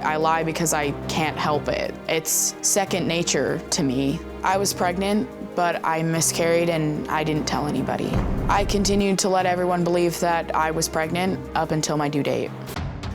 I lie because I can't help it. It's second nature to me. I was pregnant, but I miscarried and I didn't tell anybody. I continued to let everyone believe that I was pregnant up until my due date.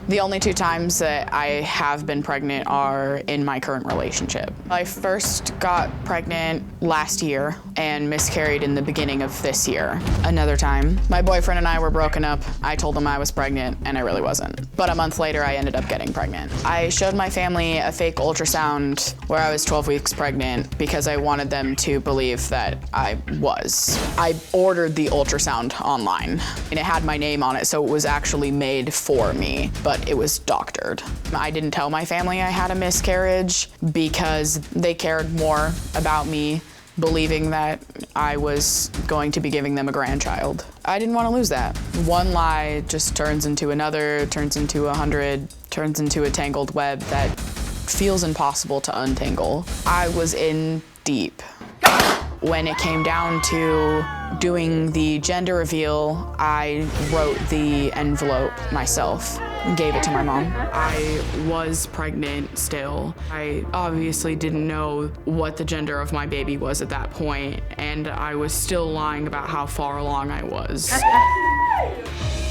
The only 2 times that I have been pregnant are in my current relationship. I first got pregnant last year and miscarried in the beginning of this year. Another time, my boyfriend and I were broken up. I told him I was pregnant and I really wasn't. But a month later, I ended up getting pregnant. I showed my family a fake ultrasound where I was 12 weeks pregnant because I wanted them to believe that I was. I ordered the ultrasound online and it had my name on it, so it was actually made for me, but it was doctored. I didn't tell my family I had a miscarriage because they cared more about me believing that I was going to be giving them a grandchild. I didn't want to lose that. One lie just turns into another, turns into 100, turns into a tangled web that feels impossible to untangle. I was in deep. When it came down to doing the gender reveal, I wrote the envelope myself and gave it to my mom. I was pregnant still. I obviously didn't know what the gender of my baby was at that point, and I was still lying about how far along I was.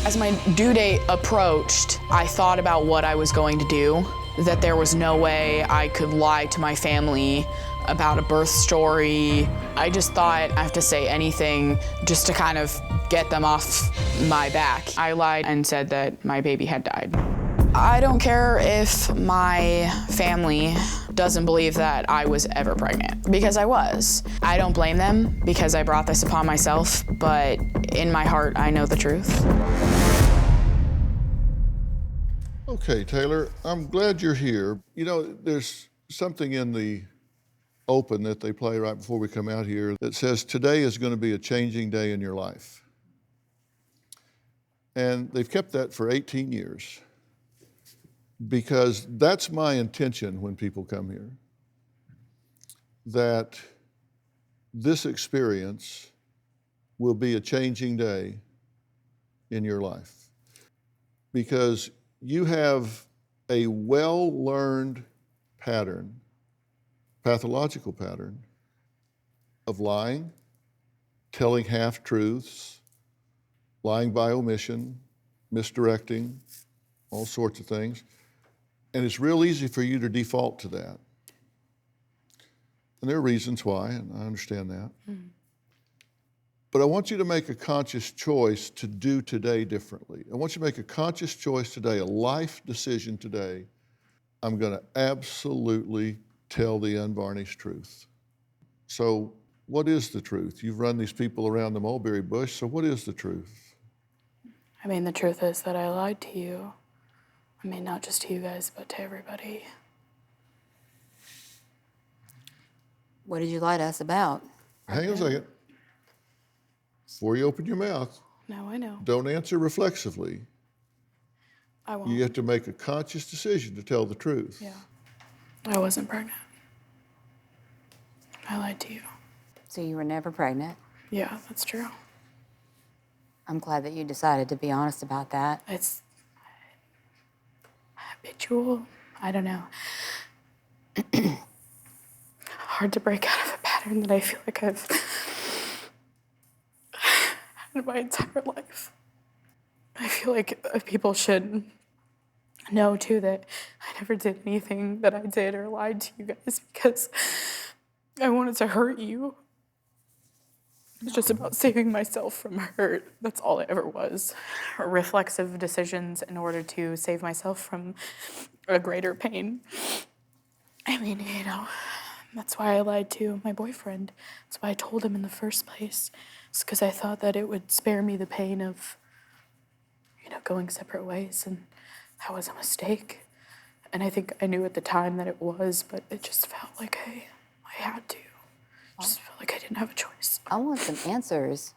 As my due date approached, I thought about what I was going to do, that there was no way I could lie to my family about a birth story. I just thought I have to say anything just to kind of get them off my back. I lied and said that my baby had died. I don't care if my family doesn't believe that I was ever pregnant, because I was. I don't blame them because I brought this upon myself, but in my heart, I know the truth. Okay, Taylor, I'm glad you're here. You know, there's something in the open that they play right before we come out here that says today is going to be a changing day in your life. And they've kept that for 18 years because that's my intention when people come here, that this experience will be a changing day in your life because you have a well-learned pattern, pathological pattern of lying, telling half-truths, lying by omission, misdirecting, all sorts of things. And it's real easy for you to default to that. And there are reasons why, and I understand that. But I want you to make a conscious choice to do today differently. I want you to make a conscious choice today, a life decision today. I'm going to absolutely tell the unvarnished truth. So what is the truth? You've run these people around the mulberry bush, so what is the truth? I mean, the truth is that I lied to you. I mean, not just to you guys, but to everybody. What did you lie to us about? Hang on a second. Before you open your mouth, No, I know. don't answer reflexively. I won't. You have to make a conscious decision to tell the truth. Yeah. I wasn't pregnant. I lied to you. So you were never pregnant. Yeah, that's true. I'm glad that you decided to be honest about that. It's habitual. I don't know. Hard to break out of a pattern that I feel like I've had my entire life. I feel like people should know, too, that I never did anything that I did or lied to you guys because I wanted to hurt you. It's just about saving myself from hurt. That's all it ever was. Reflexive decisions in order to save myself from a greater pain. I mean, you know, that's why I lied to my boyfriend. That's why I told him in the first place. It's because I thought that it would spare me the pain of, you know, going separate ways, and that was a mistake. And I think I knew at the time that it was, but it just felt like I had to. Just felt like I didn't have a choice. I want some answers.